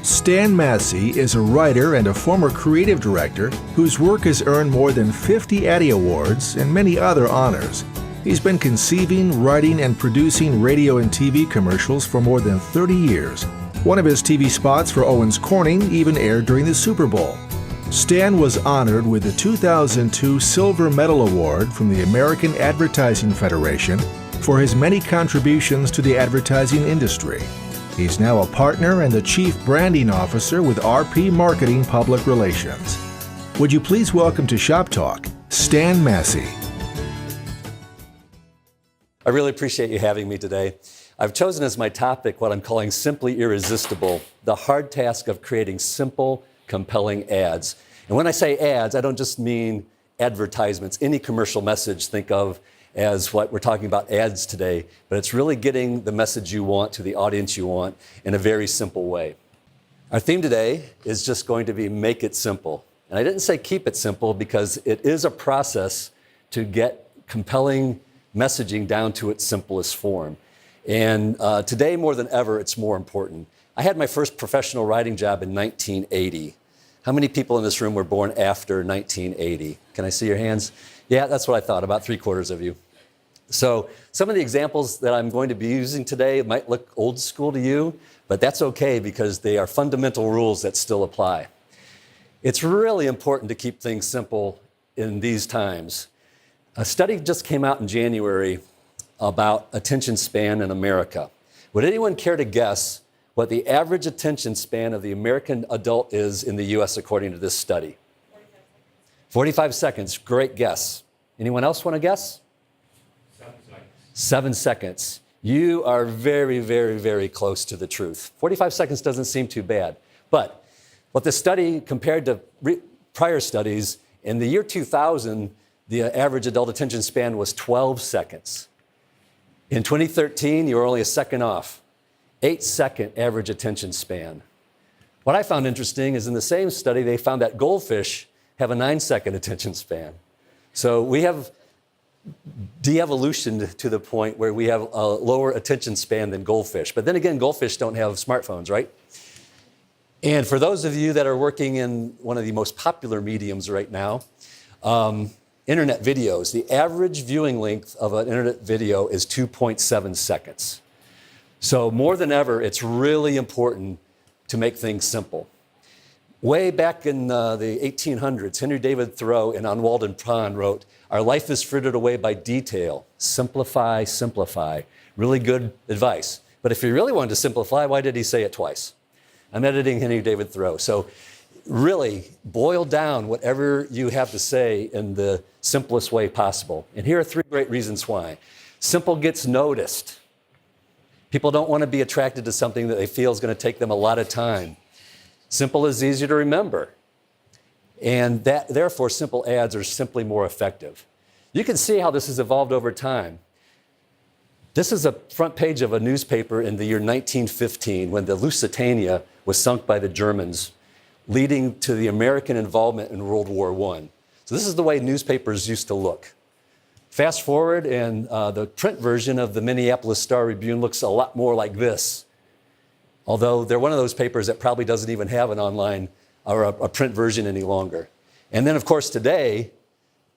Stan Massey is a writer and a former creative director whose work has earned more than 50 Addy Awards and many other honors. He's been conceiving, writing, and producing radio and TV commercials for more than 30 years. One of his TV spots for Owens Corning even aired during the Super Bowl. Stan was honored with the 2002 Silver Medal Award from the American Advertising Federation for his many contributions to the advertising industry. He's now a partner and the Chief Branding Officer with RP Marketing Public Relations. Would you please welcome to Shop Talk, Stan Massey. I really appreciate you having me today. I've chosen as my topic what I'm calling Simply Irresistible, the hard task of creating simple, compelling ads. And when I say ads, I don't just mean advertisements. Any commercial message, think of as what we're talking about ads today, but it's really getting the message you want to the audience you want in a very simple way. Our theme today is just going to be make it simple. And I didn't say keep it simple because it is a process to get compelling messaging down to its simplest form. And today more than ever, it's more important. I had my first professional writing job in 1980. How many people in this room were born after 1980? Can I see your hands? Yeah, that's what I thought, about 3/4 of you. So some of the examples that I'm going to be using today might look old school to you, but that's okay because they are fundamental rules that still apply. It's really important to keep things simple in these times. A study just came out in January about attention span in America. Would anyone care to guess what the average attention span of the American adult is in the US according to this study? 45 seconds, great guess. Anyone else want to guess? 7 seconds. You are very, very, very close to the truth. 45 seconds doesn't seem too bad. But what the study compared to prior studies, in the year 2000, the average adult attention span was 12 seconds. In 2013, you were only a second off. 8-second average attention span. What I found interesting is in the same study, they found that goldfish have a 9-second attention span. So we have de-evolutioned to the point where we have a lower attention span than goldfish. But then again, goldfish don't have smartphones, right? And for those of you that are working in one of the most popular mediums right now, internet videos, the average viewing length of an internet video is 2.7 seconds. So more than ever, it's really important to make things simple. Way back in the 1800s, Henry David Thoreau in On Walden Pond wrote, "Our life is frittered away by detail. Simplify, simplify." Really good advice. But if he really wanted to simplify, why did he say it twice? I'm editing Henry David Thoreau. So really boil down whatever you have to say in the simplest way possible. And here are 3 great reasons why. Simple gets noticed. People don't want to be attracted to something that they feel is going to take them a lot of time. Simple is easier to remember. And therefore, simple ads are simply more effective. You can see how this has evolved over time. This is a front page of a newspaper in the year 1915 when the Lusitania was sunk by the Germans, leading to the American involvement in World War I. So this is the way newspapers used to look. Fast forward, and the print version of the Minneapolis Star-Tribune looks a lot more like this. Although they're one of those papers that probably doesn't even have an online or a print version any longer. And then, of course, today,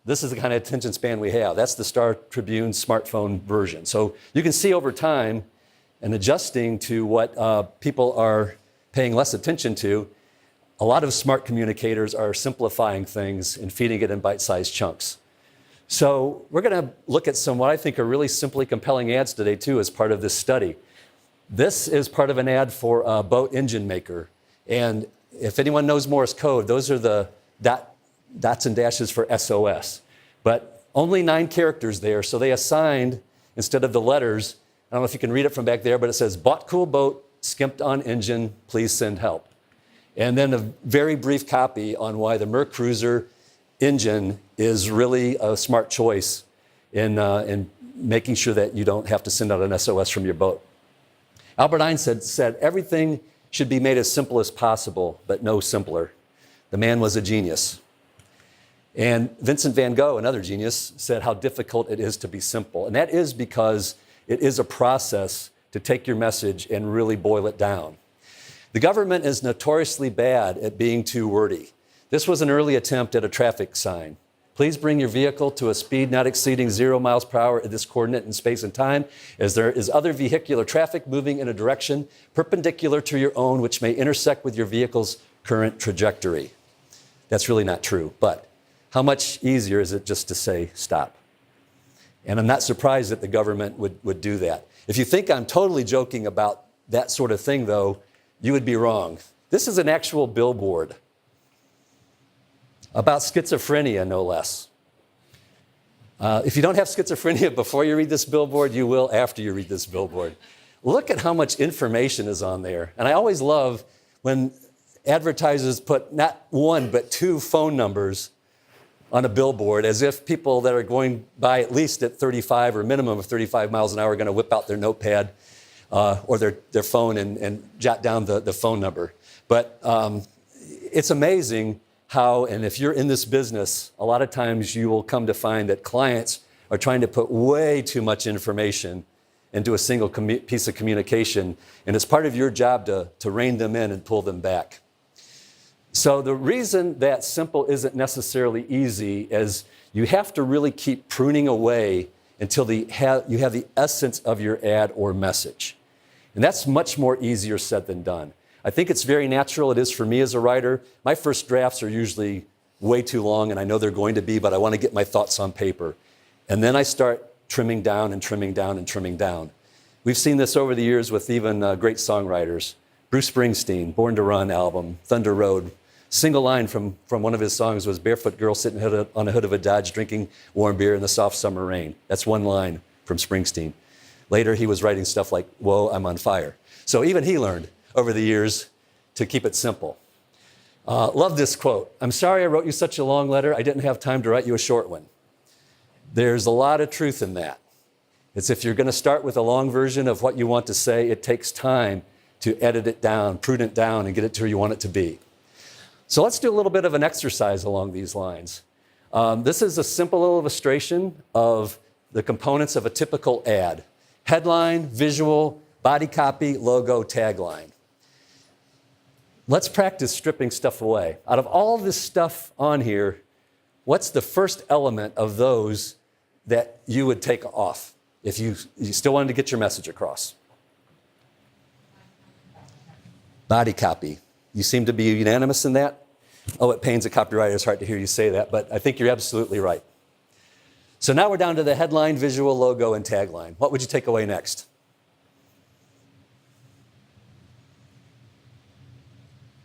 this is the kind of attention span we have. That's the Star-Tribune smartphone version. So you can see over time and adjusting to what people are paying less attention to, a lot of smart communicators are simplifying things and feeding it in bite-sized chunks. So we're going to look at some what I think are really simply compelling ads today, too, as part of this study. This is part of an ad for a boat engine maker. And if anyone knows Morse code, those are the dots and dashes for SOS. But only 9 characters there, so they assigned, instead of the letters, I don't know if you can read it from back there, but it says, "Bought cool boat, skimped on engine, please send help." And then a very brief copy on why the Mercruiser engine is really a smart choice in making sure that you don't have to send out an SOS from your boat. Albert Einstein said, "Everything should be made as simple as possible, but no simpler." The man was a genius. And Vincent van Gogh, another genius, said how difficult it is to be simple. And that is because it is a process to take your message and really boil it down. The government is notoriously bad at being too wordy. This was an early attempt at a traffic sign. Please bring your vehicle to a speed not exceeding 0 miles per hour at this coordinate in space and time, as there is other vehicular traffic moving in a direction perpendicular to your own, which may intersect with your vehicle's current trajectory. That's really not true, but how much easier is it just to say stop? And I'm not surprised that the government would do that. If you think I'm totally joking about that sort of thing, though, you would be wrong. This is an actual billboard about schizophrenia, no less. If you don't have schizophrenia before you read this billboard, you will after you read this billboard. Look at how much information is on there. And I always love when advertisers put not one, but 2 phone numbers on a billboard, as if people that are going by at least at 35 or minimum of 35 miles an hour are going to whip out their notepad or their phone and jot down the phone number. But it's amazing how, and if you're in this business, a lot of times you will come to find that clients are trying to put way too much information into a single piece of communication, and it's part of your job to rein them in and pull them back. So the reason that simple isn't necessarily easy is you have to really keep pruning away until you have the essence of your ad or message. And that's much more easier said than done. I think it's very natural. It is for me as a writer. My first drafts are usually way too long, and I know they're going to be, but I want to get my thoughts on paper. And then I start trimming down and trimming down and trimming down. We've seen this over the years with even great songwriters. Bruce Springsteen, Born to Run album, Thunder Road. Single line from one of his songs was barefoot girl sitting on the hood of a Dodge drinking warm beer in the soft summer rain. That's one line from Springsteen. Later, he was writing stuff like, whoa, I'm on fire. So even he learned over the years to keep it simple. Love this quote. I'm sorry I wrote you such a long letter. I didn't have time to write you a short one. There's a lot of truth in that. It's if you're going to start with a long version of what you want to say, it takes time to edit it down, prune it down, and get it to where you want it to be. So let's do a little bit of an exercise along these lines. This is a simple illustration of the components of a typical ad. Headline, visual, body copy, logo, tagline. Let's practice stripping stuff away. Out of all this stuff on here, what's the first element of those that you would take off if you still wanted to get your message across? Body copy. You seem to be unanimous in that? Oh, it pains a copywriter's heart to hear you say that, but I think you're absolutely right. So now we're down to the headline, visual, logo, and tagline. What would you take away next?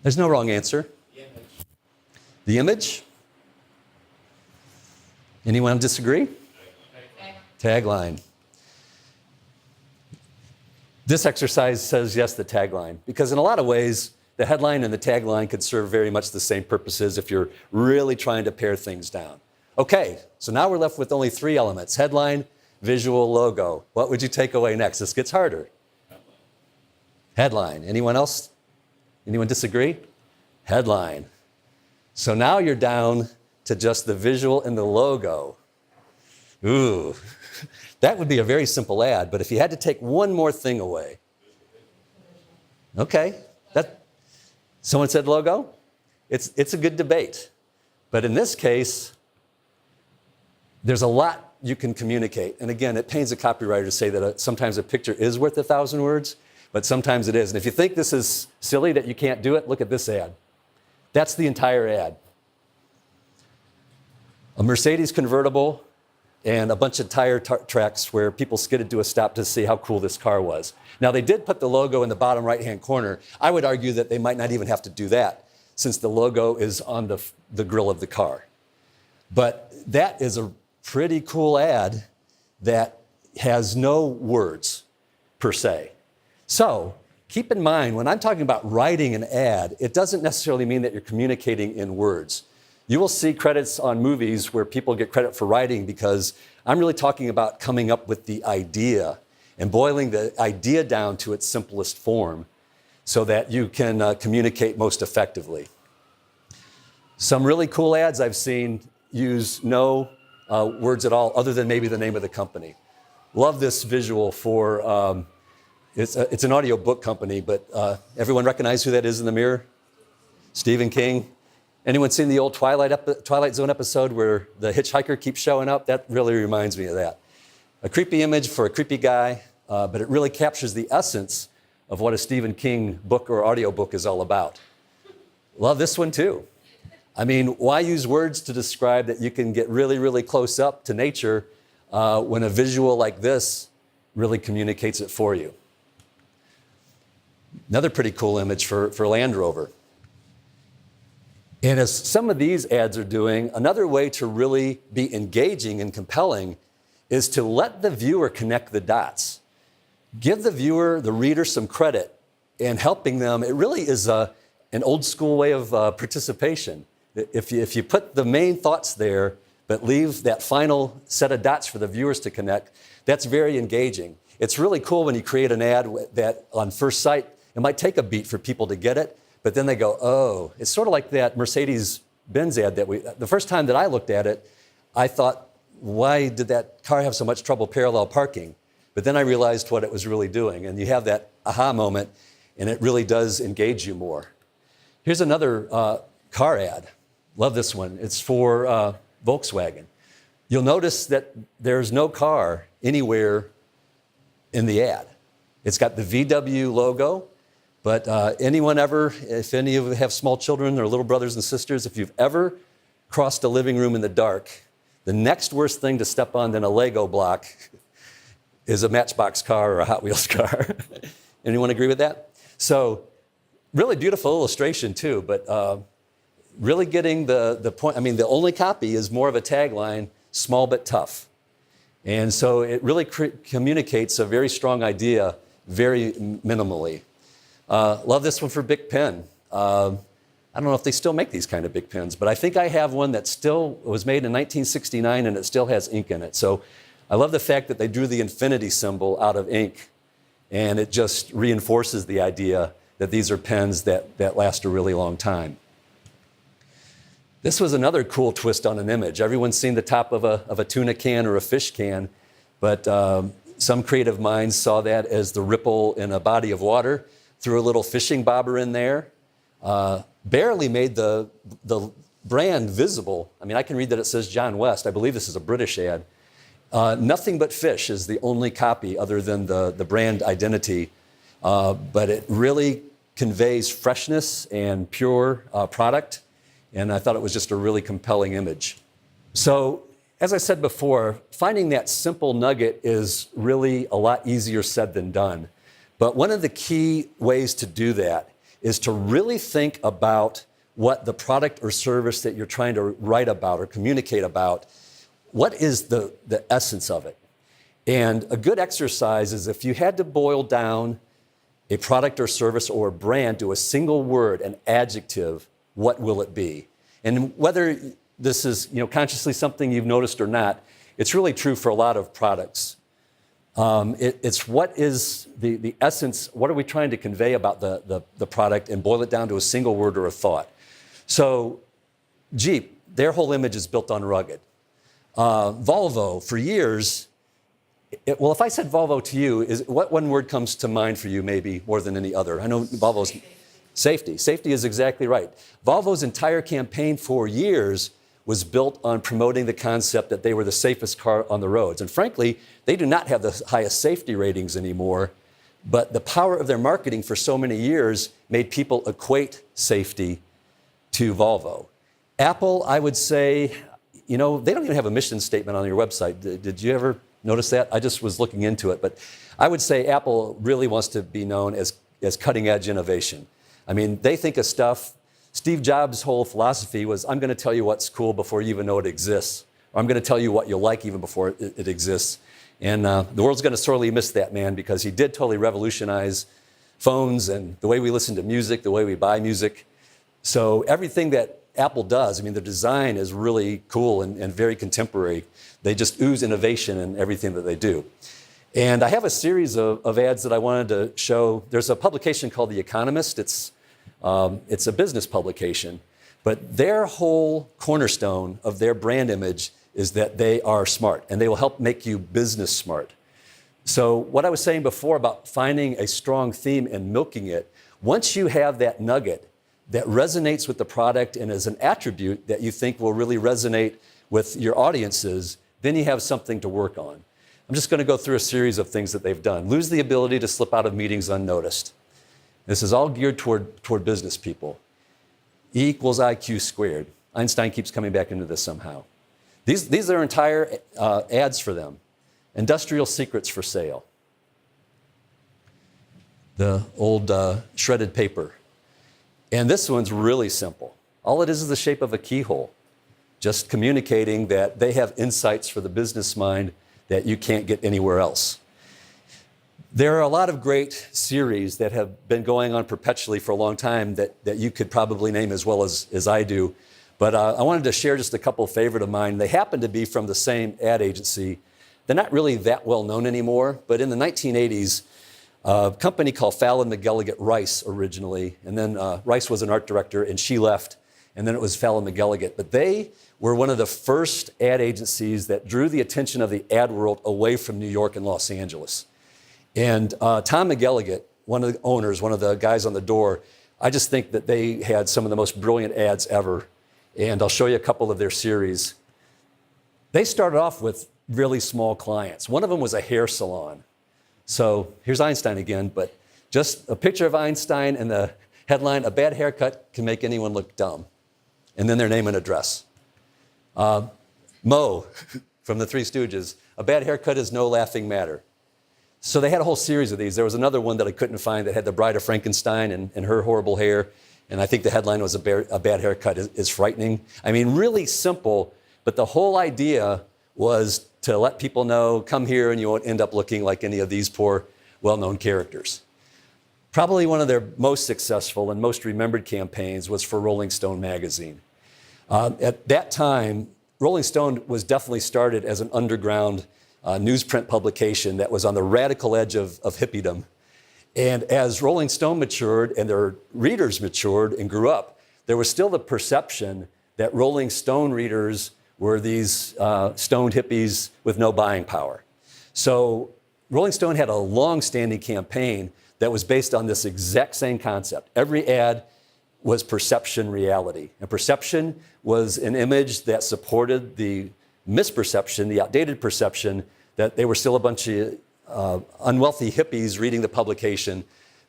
There's no wrong answer. The image. The image? Anyone disagree? Tagline. This exercise says yes, the tagline, because in a lot of ways, the headline and the tagline could serve very much the same purposes if you're really trying to pare things down. Okay, so now we're left with only 3 elements: headline, visual, logo. What would you take away next? This gets harder. Headline. Anyone else? Anyone disagree? Headline. So now you're down to just the visual and the logo. Ooh, that would be a very simple ad, but if you had to take one more thing away. Okay, someone said logo? It's a good debate. But in this case, there's a lot you can communicate. And again, it pains a copywriter to say that sometimes a picture is worth 1,000 words, but sometimes it is. And if you think this is silly that you can't do it, look at this ad. That's the entire ad. A Mercedes convertible and a bunch of tire tracks where people skidded to a stop to see how cool this car was. Now, they did put the logo in the bottom right-hand corner. I would argue that they might not even have to do that, since the logo is on the grill of the car. But that is a pretty cool ad that has no words, per se. So keep in mind, when I'm talking about writing an ad, it doesn't necessarily mean that you're communicating in words. You will see credits on movies where people get credit for writing, because I'm really talking about coming up with the idea and boiling the idea down to its simplest form so that you can communicate most effectively. Some really cool ads I've seen use no words at all other than maybe the name of the company. Love this visual for It's an audio book company, but everyone recognize who that is in the mirror? Stephen King. Anyone seen the old Twilight Zone episode where the hitchhiker keeps showing up? That really reminds me of that. A creepy image for a creepy guy, but it really captures the essence of what a Stephen King book or audiobook is all about. Love this one too. I mean, why use words to describe that you can get really, really close up to nature when a visual like this really communicates it for you? Another pretty cool image for Land Rover. And as some of these ads are doing, another way to really be engaging and compelling is to let the viewer connect the dots. Give the viewer, the reader, some credit in helping them. It really is an old school way of participation. If you put the main thoughts there, but leave that final set of dots for the viewers to connect, that's very engaging. It's really cool when you create an ad that on first sight, it might take a beat for people to get it, but then they go, oh. It's sort of like that Mercedes-Benz ad the first time that I looked at it, I thought, why did that car have so much trouble parallel parking? But then I realized what it was really doing, and you have that aha moment, and it really does engage you more. Here's another car ad. Love this one. It's for Volkswagen. You'll notice that there's no car anywhere in the ad. It's got the VW logo, but anyone ever, if any of you have small children or little brothers and sisters, if you've ever crossed a living room in the dark, the next worst thing to step on than a Lego block is a Matchbox car or a Hot Wheels car. Anyone agree with that? So really beautiful illustration too, but really getting the point. I mean, the only copy is more of a tagline, small but tough. And so it really communicates a very strong idea very minimally. Love this one for Bic Pen. I don't know if they still make these kind of Bic pens, but I think I have one that still was made in 1969 and it still has ink in it. So I love the fact that they drew the infinity symbol out of ink, and it just reinforces the idea that these are pens that last a really long time. This was another cool twist on an image. Everyone's seen the top of a tuna can or a fish can, but some creative minds saw that as the ripple in a body of water, threw a little fishing bobber in there, barely made the brand visible. I mean, I can read that it says John West. I believe this is a British ad. Nothing but fish is the only copy other than the brand identity, but it really conveys freshness and pure product, and I thought it was just a really compelling image. So, as I said before, finding that simple nugget is really a lot easier said than done. But one of the key ways to do that is to really think about what the product or service that you're trying to write about or communicate about, what is the essence of it? And a good exercise is if you had to boil down a product or service or a brand to a single word, an adjective, what will it be? And whether this is consciously something you've noticed or not, it's really true for a lot of products. It's what is the essence, what are we trying to convey about the product, and boil it down to a single word or a thought. So Jeep, their whole image is built on rugged. Volvo, for years, well, if I said Volvo to you, what one word comes to mind for you maybe more than any other? I know Volvo's safety. Safety is exactly right. Volvo's entire campaign for years was built on promoting the concept that they were the safest car on the roads. And frankly, they do not have the highest safety ratings anymore, but the power of their marketing for so many years made people equate safety to Volvo. Apple, I would say, they don't even have a mission statement on your website. Did you ever notice that? I just was looking into it, but I would say Apple really wants to be known as cutting edge innovation. I mean, they think of stuff. Steve Jobs' whole philosophy was, I'm going to tell you what's cool before you even know it exists. Or I'm going to tell you what you'll like even before it exists. And the world's going to sorely miss that man, because he did totally revolutionize phones and the way we listen to music, the way we buy music. So everything that Apple does, I mean, the design is really cool and very contemporary. They just ooze innovation in everything that they do. And I have a series of ads that I wanted to show. There's a publication called The Economist. It's a business publication, but their whole cornerstone of their brand image is that they are smart, and they will help make you business smart. So what I was saying before about finding a strong theme and milking it, once you have that nugget that resonates with the product and is an attribute that you think will really resonate with your audiences, then you have something to work on. I'm just going to go through a series of things that they've done. Lose the ability to slip out of meetings unnoticed. This is all geared toward business people. E equals IQ squared. Einstein keeps coming back into this somehow. These are entire ads for them. Industrial secrets for sale. The old shredded paper. And this one's really simple. All it is the shape of a keyhole, just communicating that they have insights for the business mind that you can't get anywhere else. There are a lot of great series that have been going on perpetually for a long time that you could probably name as well as I do. But I wanted to share just a couple of favorite of mine. They happen to be from the same ad agency. They're not really that well known anymore, but in the 1980s, a company called Fallon McElligott Rice originally, and then Rice was an art director and she left, and then it was Fallon McElligott. But they were one of the first ad agencies that drew the attention of the ad world away from New York and Los Angeles. And Tom McElligott, one of the owners, one of the guys on the door, I just think that they had some of the most brilliant ads ever. And I'll show you a couple of their series. They started off with really small clients. One of them was a hair salon. So here's Einstein again, but just a picture of Einstein and the headline, "A bad haircut can make anyone look dumb." And then their name and address. Moe from the Three Stooges, "A bad haircut is no laughing matter." So they had a whole series of these. There was another one that I couldn't find that had the Bride of Frankenstein and her horrible hair. And I think the headline was, "A bad haircut is frightening." I mean, really simple, but the whole idea was to let people know, come here and you won't end up looking like any of these poor, well-known characters. Probably one of their most successful and most remembered campaigns was for Rolling Stone magazine. At that time, Rolling Stone was definitely started as an underground newsprint publication that was on the radical edge of hippiedom. And as Rolling Stone matured and their readers matured and grew up, there was still the perception that Rolling Stone readers were these stoned hippies with no buying power. So Rolling Stone had a long-standing campaign that was based on this exact same concept. Every ad was perception reality. And perception was an image that supported the misperception, the outdated perception that they were still a bunch of unwealthy hippies reading the publication.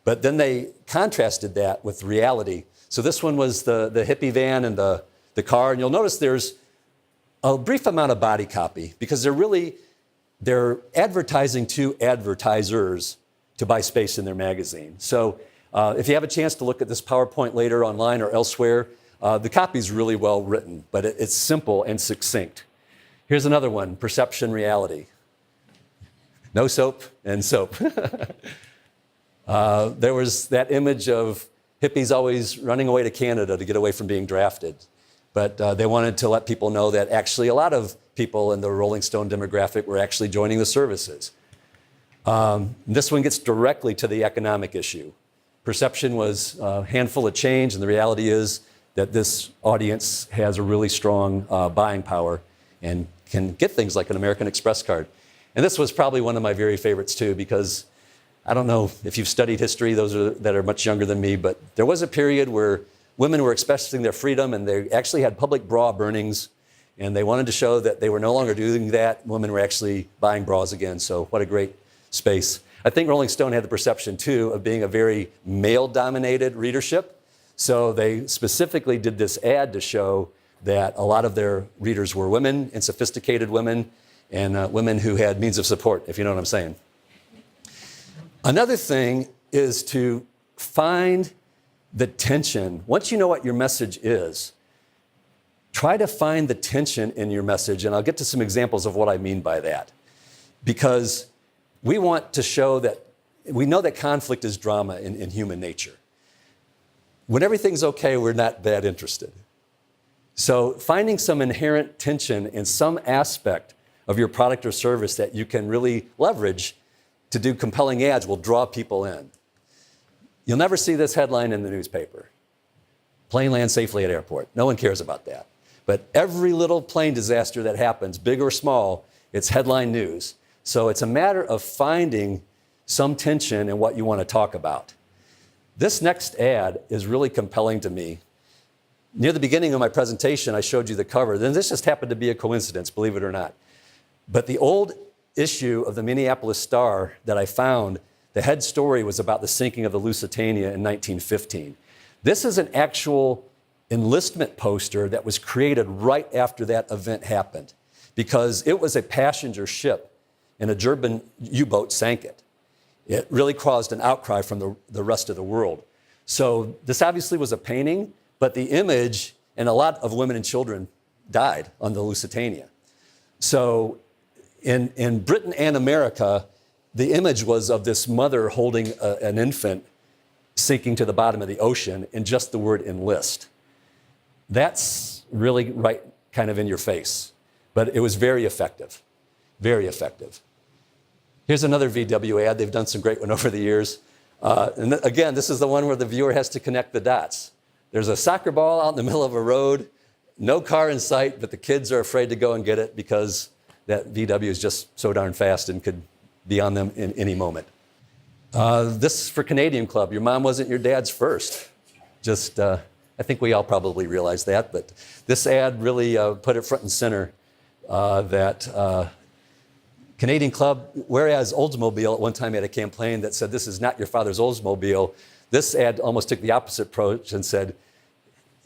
But then they contrasted that with reality. So this one was the hippie van and the car. And you'll notice there's a brief amount of body copy because they're advertising to advertisers to buy space in their magazine. So if you have a chance to look at this PowerPoint later online or elsewhere, the copy's really well written, but it's simple and succinct. Here's another one, perception reality. No soap and soap. There was that image of hippies always running away to Canada to get away from being drafted. But they wanted to let people know that actually a lot of people in the Rolling Stone demographic were actually joining the services. This one gets directly to the economic issue. Perception was a handful of change, and the reality is that this audience has a really strong buying power and can get things like an American Express card. And this was probably one of my very favorites too, because I don't know if you've studied history, those that are much younger than me, but there was a period where women were expressing their freedom and they actually had public bra burnings, and they wanted to show that they were no longer doing that. Women were actually buying bras again, so what a great space. I think Rolling Stone had the perception too of being a very male-dominated readership, so they specifically did this ad to show that a lot of their readers were women and sophisticated women and women who had means of support, if you know what I'm saying. Another thing is to find the tension. Once you know what your message is, try to find the tension in your message, and I'll get to some examples of what I mean by that. Because we want to show that we know that conflict is drama in human nature. When everything's okay, we're not that interested. So finding some inherent tension in some aspect of your product or service that you can really leverage to do compelling ads will draw people in. You'll never see this headline in the newspaper. Plane lands safely at airport. No one cares about that. But every little plane disaster that happens, big or small, it's headline news. So it's a matter of finding some tension in what you want to talk about. This next ad is really compelling to me. Near the beginning of my presentation, I showed you the cover. Then this just happened to be a coincidence, believe it or not. But the old issue of the Minneapolis Star that I found, the head story was about the sinking of the Lusitania in 1915. This is an actual enlistment poster that was created right after that event happened because it was a passenger ship and a German U-boat sank it. It really caused an outcry from the rest of the world. So this obviously was a painting, but the image, and a lot of women and children died on the Lusitania. So in Britain and America, the image was of this mother holding an infant sinking to the bottom of the ocean and just the word enlist. That's really right kind of in your face, but it was very effective, very effective. Here's another VW ad. They've done some great one over the years. And again, this is the one where the viewer has to connect the dots. There's a soccer ball out in the middle of a road, no car in sight, but the kids are afraid to go and get it because that VW is just so darn fast and could be on them in any moment. This is for Canadian Club. Your mom wasn't your dad's first. Just, I think we all probably realize that, but this ad really put it front and center that Canadian Club, whereas Oldsmobile at one time had a campaign that said, this is not your father's Oldsmobile, this ad almost took the opposite approach and said,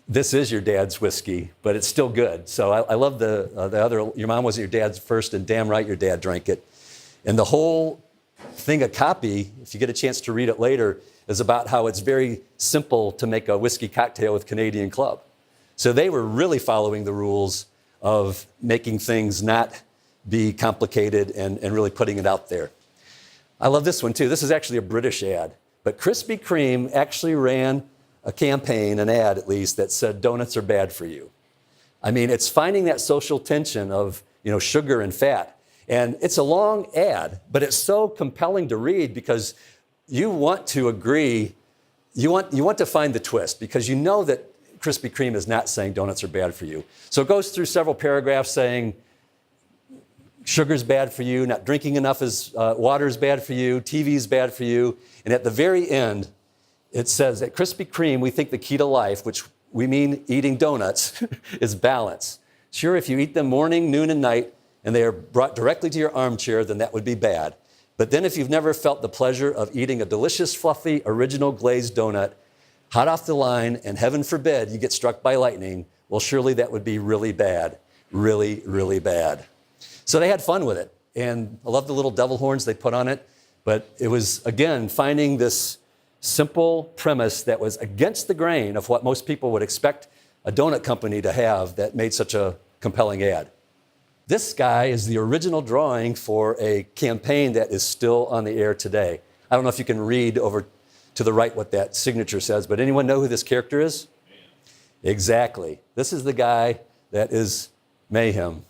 this is your dad's whiskey, but it's still good. So I love the other, your mom wasn't your dad's first, and damn right your dad drank it. And the whole thing of copy, if you get a chance to read it later, is about how it's very simple to make a whiskey cocktail with Canadian Club. So they were really following the rules of making things not be complicated and really putting it out there. I love this one too. This is actually a British ad, but Krispy Kreme actually ran a campaign, an ad at least, that said donuts are bad for you. I mean, it's finding that social tension of, sugar and fat. And it's a long ad, but it's so compelling to read because you want to agree, you want to find the twist because you know that Krispy Kreme is not saying donuts are bad for you. So it goes through several paragraphs saying sugar's bad for you, not drinking enough water is bad for you, TV's bad for you. And at the very end, it says, at Krispy Kreme, we think the key to life, which we mean eating donuts, is balance. Sure, if you eat them morning, noon, and night, and they are brought directly to your armchair, then that would be bad. But then if you've never felt the pleasure of eating a delicious, fluffy, original glazed donut, hot off the line, and heaven forbid you get struck by lightning, well, surely that would be really bad, really, really bad. So they had fun with it. And I love the little devil horns they put on it. But it was, again, finding this simple premise that was against the grain of what most people would expect a donut company to have that made such a compelling ad. This guy is the original drawing for a campaign that is still on the air today. I don't know if you can read over to the right what that signature says, but anyone know who this character is? Exactly. This is the guy that is Mayhem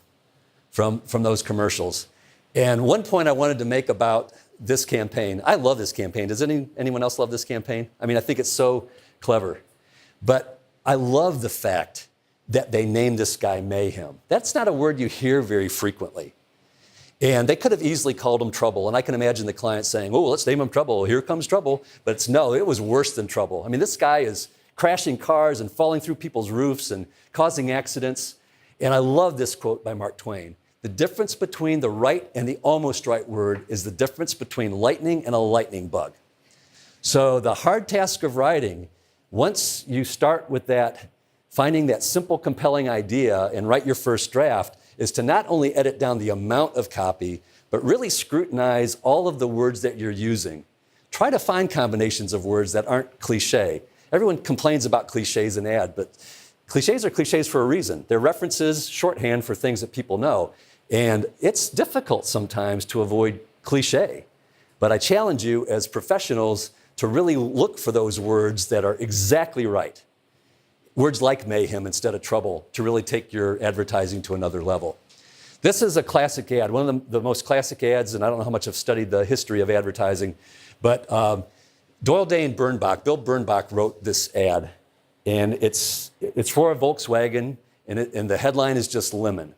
from those commercials. And one point I wanted to make about this campaign, I love this campaign. Does anyone else love this campaign? I mean, I think it's so clever. But I love the fact that they named this guy Mayhem. That's not a word you hear very frequently. And they could have easily called him Trouble. And I can imagine the client saying, oh, let's name him Trouble. Here comes Trouble. But no, it was worse than Trouble. I mean, this guy is crashing cars and falling through people's roofs and causing accidents. And I love this quote by Mark Twain. The difference between the right and the almost right word is the difference between lightning and a lightning bug. So the hard task of writing, once you start with that, finding that simple, compelling idea and write your first draft, is to not only edit down the amount of copy, but really scrutinize all of the words that you're using. Try to find combinations of words that aren't cliche. Everyone complains about cliches in ad, but cliches are cliches for a reason. They're references, shorthand for things that people know. And it's difficult sometimes to avoid cliche. But I challenge you as professionals to really look for those words that are exactly right. Words like mayhem instead of trouble to really take your advertising to another level. This is a classic ad, one of the most classic ads, and I don't know how much I've studied the history of advertising, but Doyle Day and Bernbach, Bill Bernbach wrote this ad, and it's for a Volkswagen, and the headline is just lemon.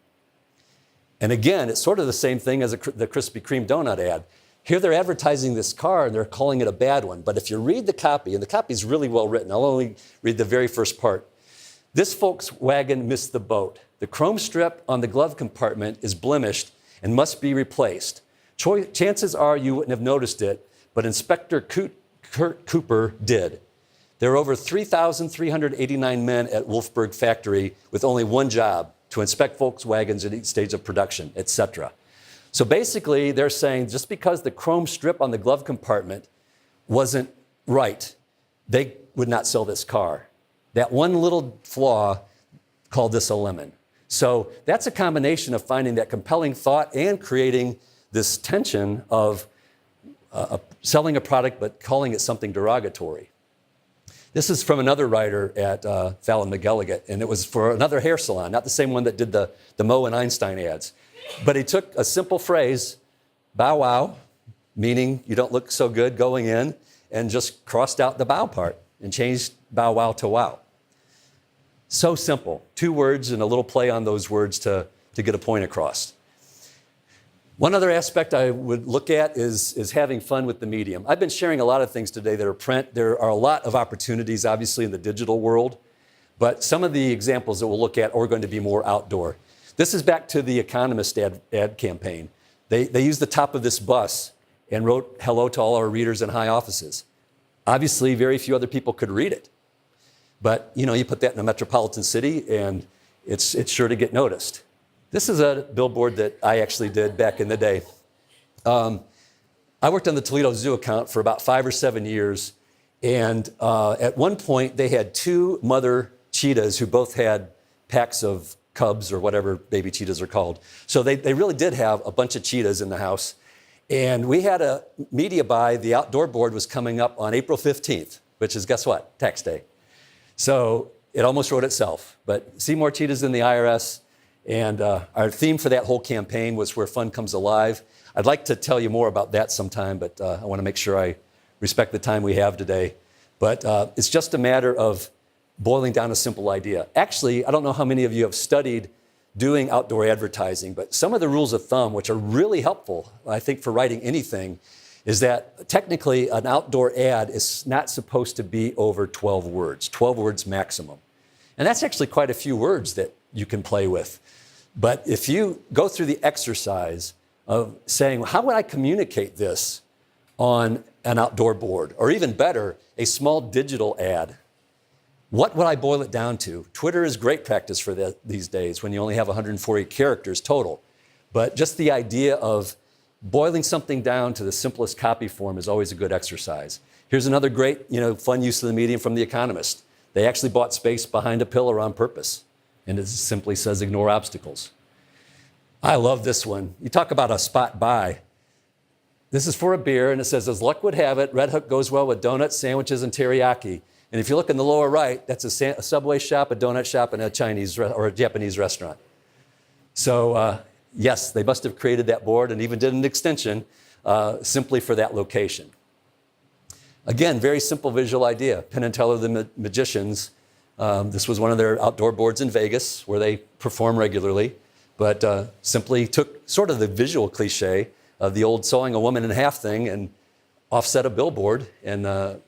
And again, it's sort of the same thing as the Krispy Kreme donut ad. Here they're advertising this car and they're calling it a bad one. But if you read the copy, and the copy is really well written, I'll only read the very first part. This Volkswagen missed the boat. The chrome strip on the glove compartment is blemished and must be replaced. Chances are you wouldn't have noticed it, but Inspector Kurt Cooper did. There are over 3,389 men at Wolfsburg factory with only one job, to inspect Volkswagens at each stage of production, etc. So basically, they're saying just because the chrome strip on the glove compartment wasn't right, they would not sell this car. That one little flaw called this a lemon. So that's a combination of finding that compelling thought and creating this tension of selling a product but calling it something derogatory. This is from another writer at Fallon McElligott, and it was for another hair salon, not the same one that did the Moe and Einstein ads. But he took a simple phrase, bow wow, meaning you don't look so good going in, and just crossed out the bow part and changed bow wow to wow. So simple. 2 words and a little play on those words to get a point across. One other aspect I would look at is having fun with the medium. I've been sharing a lot of things today that are print. There are a lot of opportunities, obviously, in the digital world. But some of the examples that we'll look at are going to be more outdoor. This is back to the Economist ad campaign. They used the top of this bus and wrote, "Hello to all our readers in high offices." Obviously, very few other people could read it. But, you put that in a metropolitan city, and it's sure to get noticed. This is a billboard that I actually did back in the day. I worked on the Toledo Zoo account for about 5 or 7 years. And at one point, they had 2 mother cheetahs who both had packs of cubs or whatever baby cheetahs are called. So they really did have a bunch of cheetahs in the house. And we had a media buy. The outdoor board was coming up on April 15th, which is, guess what? Tax day. So it almost wrote itself. But see more cheetahs in the IRS. And our theme for that whole campaign was Where Fun Comes Alive. I'd like to tell you more about that sometime, but I want to make sure I respect the time we have today. But it's just a matter of boiling down a simple idea. Actually, I don't know how many of you have studied doing outdoor advertising, but some of the rules of thumb, which are really helpful, I think, for writing anything, is that technically an outdoor ad is not supposed to be over 12 words, 12 words maximum. And that's actually quite a few words that you can play with. But if you go through the exercise of saying, how would I communicate this on an outdoor board? Or even better, a small digital ad. What would I boil it down to? Twitter is great practice for that these days when you only have 140 characters total. But just the idea of boiling something down to the simplest copy form is always a good exercise. Here's another great, fun use of the medium from The Economist. They actually bought space behind a pillar on purpose. And it simply says, ignore obstacles. I love this one. You talk about a spot buy. This is for a beer, and it says, as luck would have it, Red Hook goes well with donuts, sandwiches, and teriyaki. And if you look in the lower right, that's a Subway shop, a donut shop, and a Chinese or a Japanese restaurant. So yes, they must have created that board and even did an extension simply for that location. Again, very simple visual idea. Penn and Teller, the magicians. This was one of their outdoor boards in Vegas where they perform regularly, but simply took sort of the visual cliche of the old sawing a woman in half thing and offset a billboard, and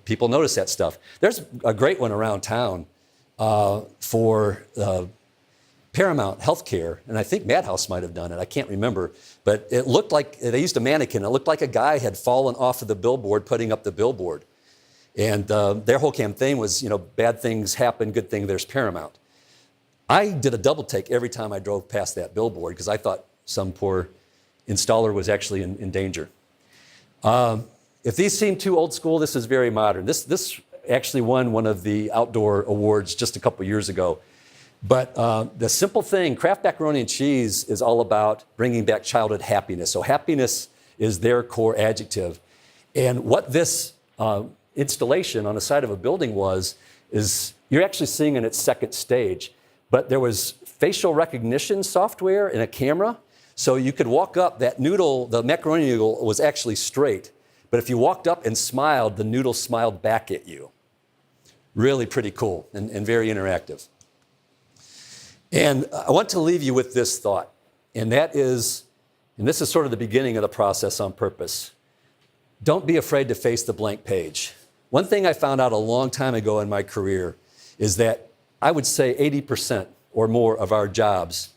people notice that stuff. There's a great one around town for Paramount Healthcare, and I think Madhouse might have done it. I can't remember, but it looked like they used a mannequin. It looked like a guy had fallen off of the billboard, putting up the billboard. And their whole campaign was, bad things happen, good thing there's Paramount. I did a double take every time I drove past that billboard because I thought some poor installer was actually in danger. If these seem too old school, this is very modern. This actually won one of the outdoor awards just a couple years ago. But the simple thing, Kraft Macaroni and Cheese is all about bringing back childhood happiness. So happiness is their core adjective. And what this installation on the side of a building is you're actually seeing in its second stage. But there was facial recognition software and a camera. So you could walk up, that noodle, the macaroni noodle was actually straight. But if you walked up and smiled, the noodle smiled back at you. Really pretty cool and very interactive. And I want to leave you with this thought. And that is, and this is sort of the beginning of the process on purpose. Don't be afraid to face the blank page. One thing I found out a long time ago in my career is that I would say 80% or more of our jobs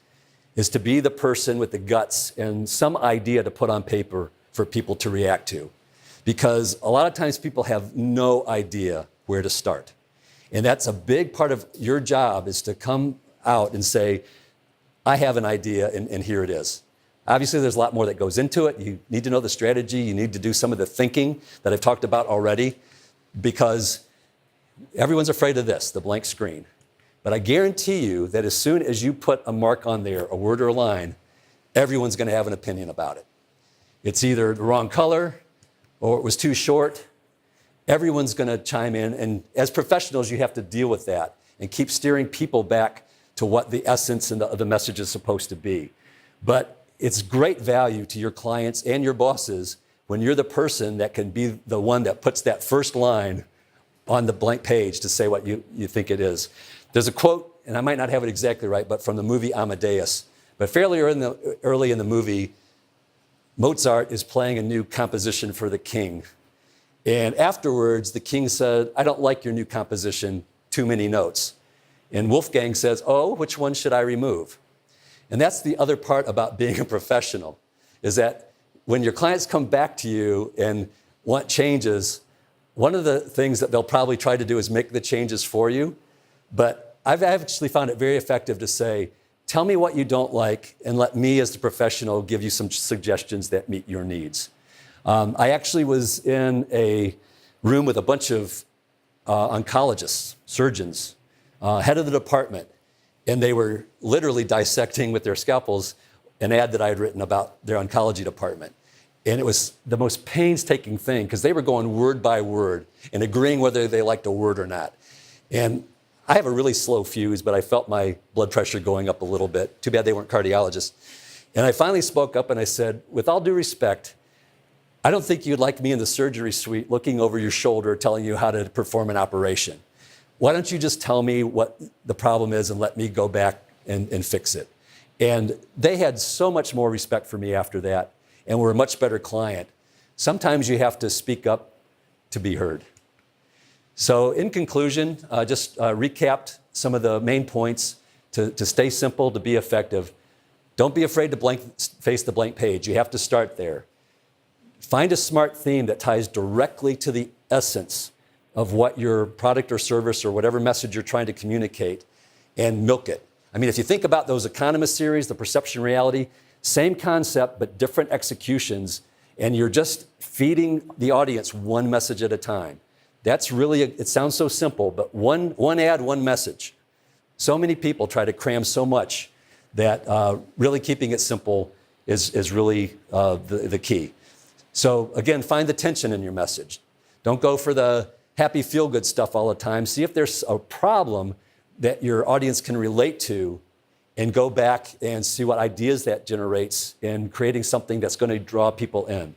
is to be the person with the guts and some idea to put on paper for people to react to. Because a lot of times people have no idea where to start. And that's a big part of your job, is to come out and say, I have an idea and here it is. Obviously, there's a lot more that goes into it. You need to know the strategy. You need to do some of the thinking that I've talked about already, because everyone's afraid of this, the blank screen. But I guarantee you that as soon as you put a mark on there, a word or a line, everyone's going to have an opinion about it. It's either the wrong color or it was too short. Everyone's going to chime in. And as professionals, you have to deal with that and keep steering people back to what the essence of the message is supposed to be. But it's great value to your clients and your bosses when you're the person that can be the one that puts that first line on the blank page to say what you think it is. There's a quote, and I might not have it exactly right, but from the movie Amadeus. But fairly early in the movie, Mozart is playing a new composition for the king. And afterwards, the king said, I don't like your new composition, too many notes. And Wolfgang says, oh, which one should I remove? And that's the other part about being a professional, is that when your clients come back to you and want changes, one of the things that they'll probably try to do is make the changes for you. But I've actually found it very effective to say, tell me what you don't like and let me as the professional give you some suggestions that meet your needs. I actually was in a room with a bunch of oncologists, surgeons, head of the department, and they were literally dissecting with their scalpels an ad that I had written about their oncology department. And it was the most painstaking thing, because they were going word by word and agreeing whether they liked a word or not. And I have a really slow fuse, but I felt my blood pressure going up a little bit. Too bad they weren't cardiologists. And I finally spoke up and I said, with all due respect, I don't think you'd like me in the surgery suite looking over your shoulder telling you how to perform an operation. Why don't you just tell me what the problem is and let me go back and fix it? And they had so much more respect for me after that and were a much better client. Sometimes you have to speak up to be heard. So in conclusion, just recapped some of the main points to stay simple, to be effective. Don't be afraid to face the blank page. You have to start there. Find a smart theme that ties directly to the essence of what your product or service or whatever message you're trying to communicate, and milk it. I mean, if you think about those Economist series, the Perception Reality, same concept, but different executions, and you're just feeding the audience one message at a time. That's really, it sounds so simple, but one ad, one message. So many people try to cram so much that really keeping it simple is really the key. So again, find the tension in your message. Don't go for the happy feel-good stuff all the time. See if there's a problem that your audience can relate to, and go back and see what ideas that generates in creating something that's going to draw people in.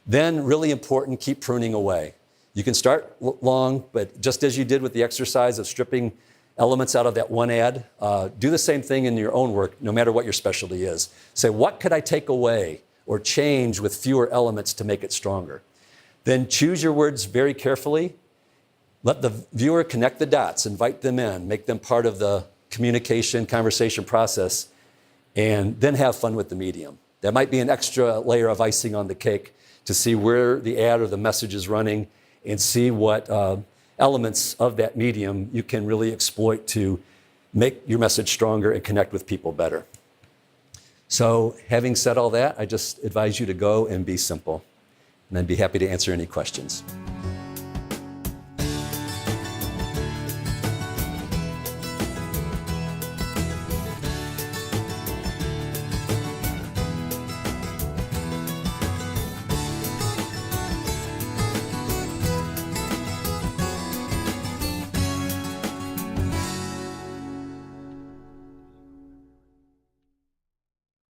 Then, really important, keep pruning away. You can start long, but just as you did with the exercise of stripping elements out of that one ad, do the same thing in your own work, no matter what your specialty is. Say, what could I take away or change with fewer elements to make it stronger? Then choose your words very carefully. Let the viewer connect the dots, invite them in, make them part of the communication, conversation process, and then have fun with the medium. That might be an extra layer of icing on the cake to see where the ad or the message is running and see what elements of that medium you can really exploit to make your message stronger and connect with people better. So having said all that, I just advise you to go and be simple, and I'd be happy to answer any questions.